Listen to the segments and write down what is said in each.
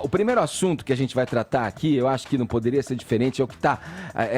O primeiro assunto que a gente vai tratar aqui, eu acho que não poderia ser diferente, é o que está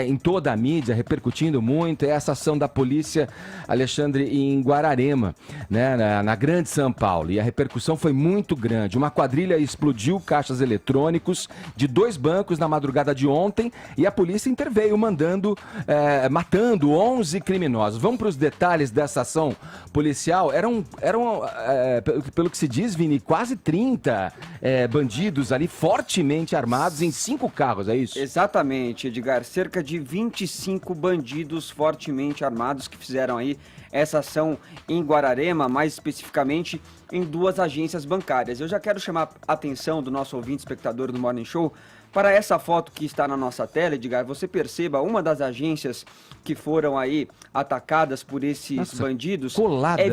em toda a mídia, repercutindo muito, é essa ação da polícia, Alexandre, em Guararema, né, na Grande São Paulo. E a repercussão foi muito grande. Uma quadrilha explodiu caixas eletrônicos de 2 bancos na madrugada de ontem e a polícia interveio, matando 11 criminosos. Vamos para os detalhes dessa ação policial. Eram pelo que se diz, Vini, quase 30 bandidos ali fortemente armados em 5 carros, é isso? Exatamente, Edgar. Cerca de 25 bandidos fortemente armados que fizeram aí essa ação em Guararema, mais especificamente em 2 agências bancárias. Eu já quero chamar a atenção do nosso ouvinte espectador do Morning Show para essa foto que está na nossa tela, Edgar. Você perceba, uma das agências que foram aí atacadas por esses bandidos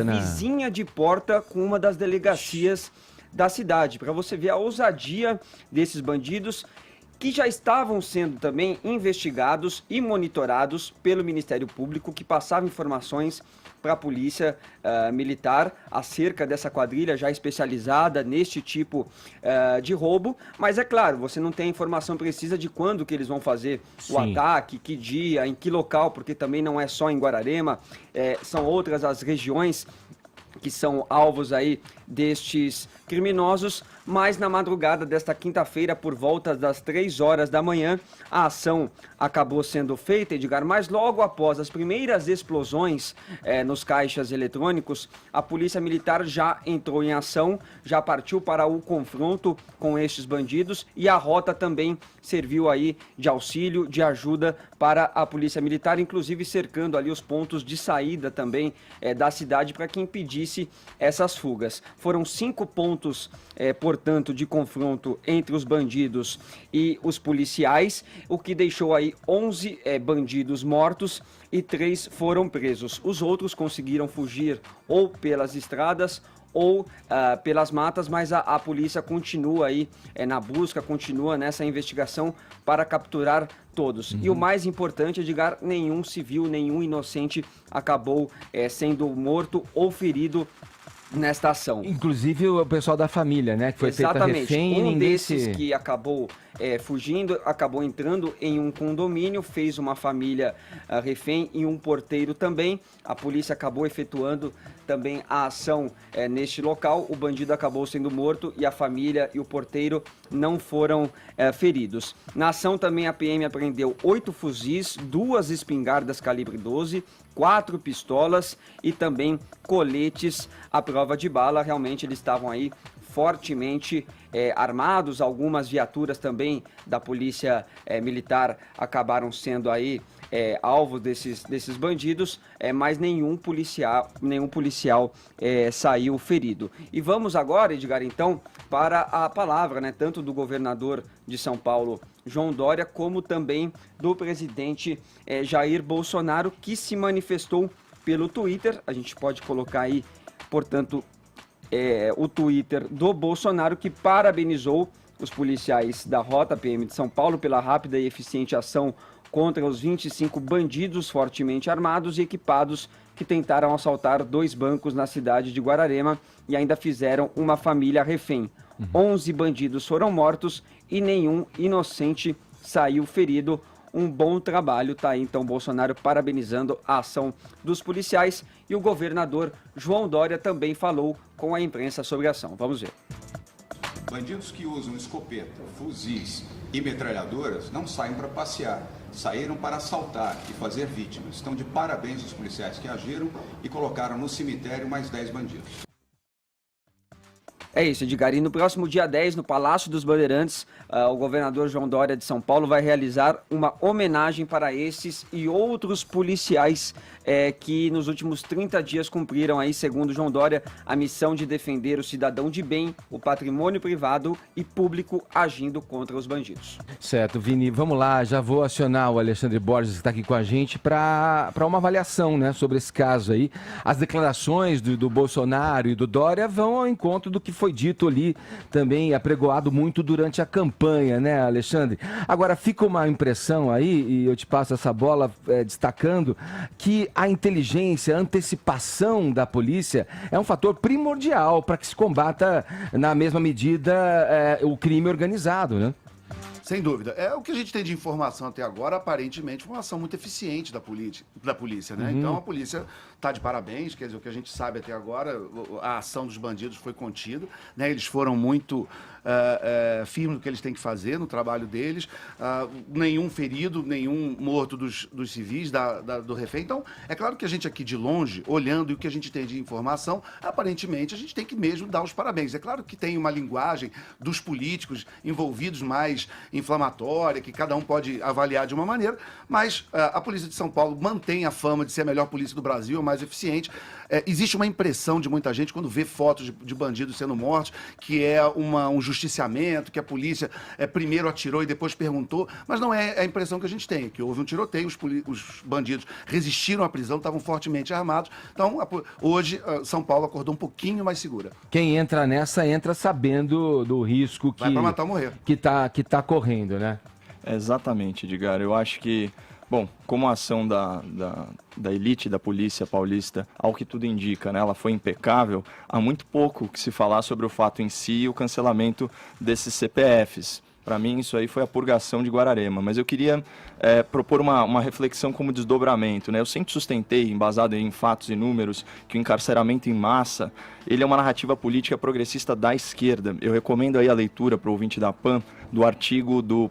vizinha de porta com uma das delegacias da cidade, para você ver a ousadia desses bandidos que já estavam sendo também investigados e monitorados pelo Ministério Público, que passava informações para a polícia militar acerca dessa quadrilha já especializada neste tipo de roubo. Mas é claro, você não tem a informação precisa de quando que eles vão fazer o ataque, que dia, em que local, porque também não é só em Guararema, são outras as regiões que são alvos aí destes criminosos, mas na madrugada desta quinta-feira, por volta das 3 horas da manhã, a ação acabou sendo feita, Edgar, mas logo após as primeiras explosões nos caixas eletrônicos, a Polícia Militar já entrou em ação, já partiu para o confronto com estes bandidos e a rota também serviu aí de auxílio, de ajuda para a Polícia Militar, inclusive cercando ali os pontos de saída também da cidade para que impedisse essas fugas. Foram 5 pontos, portanto, de confronto entre os bandidos e os policiais, o que deixou aí 11 bandidos mortos e 3 foram presos. Os outros conseguiram fugir ou pelas estradas ou pelas matas, mas a polícia continua aí na busca, continua nessa investigação para capturar todos. E o mais importante, Edgar, nenhum civil, nenhum inocente acabou sendo morto ou ferido nesta ação. Inclusive o pessoal da família, né? Que foi feita refém. Um desses que acabou fugindo, acabou entrando em um condomínio, fez uma família refém e um porteiro também. A polícia acabou efetuando também a ação neste local. O bandido acabou sendo morto e a família e o porteiro não foram feridos. Na ação também a PM apreendeu 8 fuzis, 2 espingardas calibre 12, 4 pistolas e também coletes à prova de bala. Realmente eles estavam aí fortemente armados. Algumas viaturas também da polícia militar acabaram sendo aí alvo desses bandidos, mas nenhum policial saiu ferido. E vamos agora, Edgar, então, para a palavra, né, tanto do governador de São Paulo, João Dória, como também do presidente Jair Bolsonaro, que se manifestou pelo Twitter. A gente pode colocar aí, portanto, o Twitter do Bolsonaro, que parabenizou os policiais da Rota PM de São Paulo pela rápida e eficiente ação contra os 25 bandidos fortemente armados e equipados que tentaram assaltar 2 bancos na cidade de Guararema e ainda fizeram uma família refém. 11 bandidos foram mortos e nenhum inocente saiu ferido. Um bom trabalho, tá aí então Bolsonaro parabenizando a ação dos policiais e o governador João Dória também falou com a imprensa sobre a ação. Vamos ver. Bandidos que usam escopeta, fuzis e metralhadoras não saem para passear, saíram para assaltar e fazer vítimas. Estão de parabéns os policiais que agiram e colocaram no cemitério mais 10 bandidos. É isso, Edgar. E no próximo dia 10, no Palácio dos Bandeirantes, o governador João Dória de São Paulo vai realizar uma homenagem para esses e outros policiais que nos últimos 30 dias cumpriram aí, segundo João Dória, a missão de defender o cidadão de bem, o patrimônio privado e público agindo contra os bandidos. Certo, Vini, vamos lá, já vou acionar o Alexandre Borges, que está aqui com a gente, para uma avaliação, né, sobre esse caso aí. As declarações do Bolsonaro e do Dória vão ao encontro do que foi foi dito ali também, apregoado muito durante a campanha, né, Alexandre? Agora, fica uma impressão aí, e eu te passo essa bola destacando, que a inteligência, a antecipação da polícia é um fator primordial para que se combata, na mesma medida, o crime organizado, né? Sem dúvida. É o que a gente tem de informação até agora, aparentemente, uma ação muito eficiente da polícia, né? Então, a polícia está de parabéns, quer dizer, o que a gente sabe até agora, a ação dos bandidos foi contida, né? Eles foram muito firmes no que eles têm que fazer, no trabalho deles, nenhum ferido, nenhum morto dos civis, do refém. Então, é claro que a gente aqui de longe, olhando o que a gente tem de informação, aparentemente, a gente tem que mesmo dar os parabéns. É claro que tem uma linguagem dos políticos envolvidos mais inflamatória, que cada um pode avaliar de uma maneira, mas a Polícia de São Paulo mantém a fama de ser a melhor polícia do Brasil, a mais eficiente. Existe uma impressão de muita gente, quando vê fotos de bandidos sendo mortos, que é um justiciamento, que a polícia primeiro atirou e depois perguntou, mas não é a impressão que a gente tem, que houve um tiroteio, os bandidos resistiram à prisão, estavam fortemente armados. Então, hoje, São Paulo acordou um pouquinho mais segura. Quem entra nessa, entra sabendo do risco que, vai pra matar ou morrer. que tá correndo, né? Exatamente, Edgar. Eu acho que, bom, como a ação da elite da polícia paulista, ao que tudo indica, né, ela foi impecável, há muito pouco que se falar sobre o fato em si e o cancelamento desses CPFs. Para mim, isso aí foi a purgação de Guararema. Mas eu queria propor uma reflexão como desdobramento, né? Eu sempre sustentei, embasado em fatos e números, que o encarceramento em massa, ele é uma narrativa política progressista da esquerda. Eu recomendo aí a leitura para o ouvinte da PAN do artigo do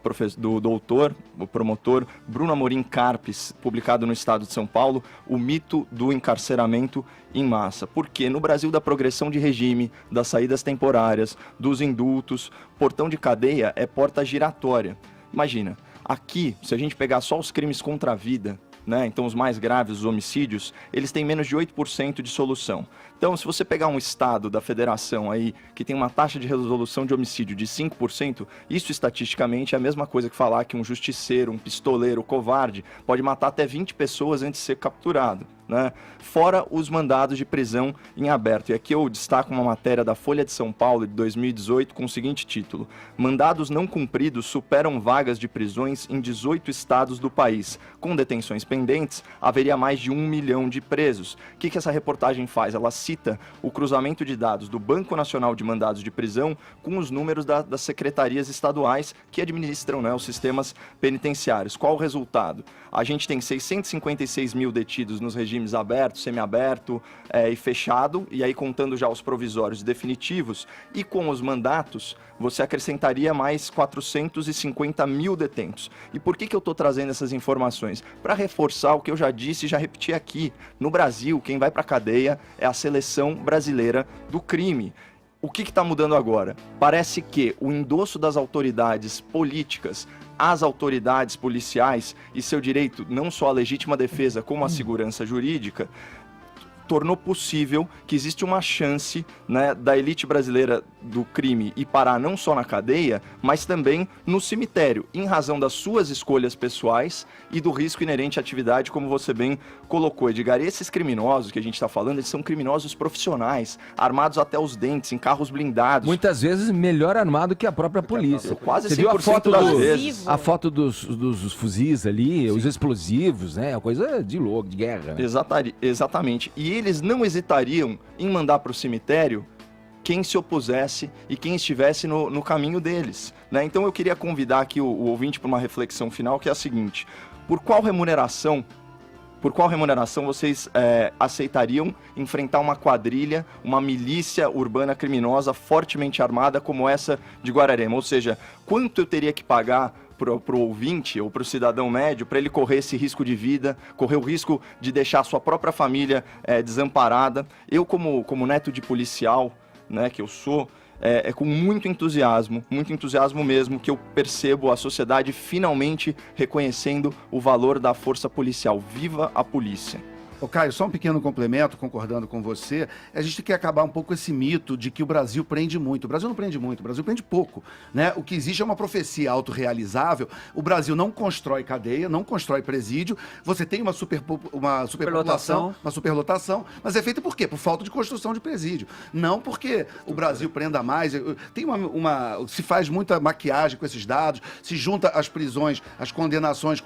doutor, o promotor Bruno Amorim Carpes, publicado no Estado de São Paulo, O Mito do Encarceramento em Massa. Porque no Brasil da progressão de regime, das saídas temporárias, dos indultos, portão de cadeia é porta giratória. Imagina, aqui, se a gente pegar só os crimes contra a vida, né, então os mais graves, os homicídios, eles têm menos de 8% de solução. Então, se você pegar um estado da federação aí, que tem uma taxa de resolução de homicídio de 5%, isso estatisticamente é a mesma coisa que falar que um justiceiro, um pistoleiro, covarde, pode matar até 20 pessoas antes de ser capturado, né? Fora os mandados de prisão em aberto. E aqui eu destaco uma matéria da Folha de São Paulo de 2018 com o seguinte título: mandados não cumpridos superam vagas de prisões em 18 estados do país. Com detenções pendentes, haveria mais de 1 milhão de presos. O que essa reportagem faz? Ela cita o cruzamento de dados do Banco Nacional de Mandados de Prisão com os números das secretarias estaduais que administram, né, os sistemas penitenciários. Qual o resultado? A gente tem 656 mil detidos nos regimes aberto, semiaberto e fechado, e aí contando já os provisórios e definitivos, e com os mandatos, você acrescentaria mais 450 mil detentos. E por que eu estou trazendo essas informações? Para reforçar o que eu já disse e já repeti aqui. No Brasil, quem vai para a cadeia é a seleção brasileira do crime. O que está mudando agora? Parece que o endosso das autoridades políticas às autoridades policiais e seu direito não só à legítima defesa como à segurança jurídica tornou possível que existe uma chance, né, da elite brasileira do crime ir parar não só na cadeia, mas também no cemitério, em razão das suas escolhas pessoais e do risco inerente à atividade, como você bem colocou, Edgar. E esses criminosos que a gente está falando, eles são criminosos profissionais, armados até os dentes, em carros blindados. Muitas vezes melhor armado que a própria polícia. Quase 100% Você viu a foto das vezes. A foto dos fuzis ali, os explosivos, né? É uma coisa de louco, de guerra. Né? Exatamente. E eles não hesitariam em mandar para o cemitério quem se opusesse e quem estivesse no caminho deles, né? Então eu queria convidar aqui o ouvinte para uma reflexão final, que é a seguinte: por qual remuneração vocês aceitariam enfrentar uma quadrilha, uma milícia urbana criminosa fortemente armada como essa de Guararema? Ou seja, quanto eu teria que pagar para o ouvinte ou para o cidadão médio para ele correr esse risco de vida, correr o risco de deixar a sua própria família desamparada? Eu, como neto de policial, né, que eu sou, com muito entusiasmo mesmo, que eu percebo a sociedade finalmente reconhecendo o valor da força policial. Viva a polícia! Ô Caio, só um pequeno complemento, concordando com você, a gente tem que acabar um pouco esse mito de que o Brasil prende muito. O Brasil não prende muito, o Brasil prende pouco, né? O que existe é uma profecia autorrealizável. O Brasil não constrói cadeia, não constrói presídio, você tem uma superpopulação, uma superlotação, mas é feita por quê? Por falta de construção de presídio. Não porque o Brasil prenda mais. Tem se faz muita maquiagem com esses dados, se junta as prisões, as condenações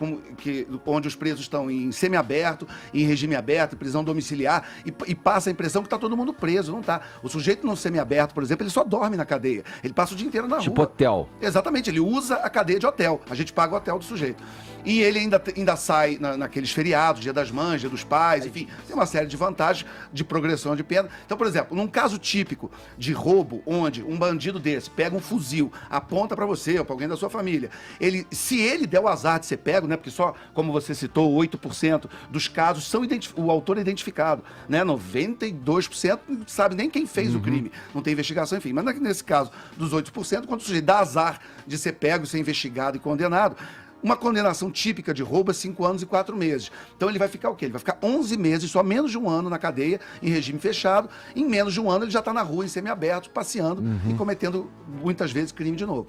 onde os presos estão em semiaberto, em regime aberto, prisão domiciliar, e passa a impressão que está todo mundo preso, não está. O sujeito no semiaberto, por exemplo, ele só dorme na cadeia. Ele passa o dia inteiro na rua. Tipo hotel. Exatamente, ele usa a cadeia de hotel. A gente paga o hotel do sujeito. E ele ainda sai naqueles feriados, Dia das Mães, Dia dos Pais, enfim, tem uma série de vantagens de progressão de pena. Então, por exemplo, num caso típico de roubo, onde um bandido desse pega um fuzil, aponta para você ou para alguém da sua família, se ele der o azar de ser pego, né, porque só, como você citou, 8% dos casos o autor é identificado, né, 92% não sabe nem quem fez o crime, não tem investigação, enfim. Mas nesse caso dos 8%, quando o sujeito dá azar de ser pego, ser investigado e condenado, uma condenação típica de roubo é 5 anos e 4 meses. Então ele vai ficar o quê? Ele vai ficar 11 meses, só menos de um ano na cadeia, em regime fechado. Em menos de um ano ele já está na rua, em semiaberto, passeando e cometendo muitas vezes crime de novo.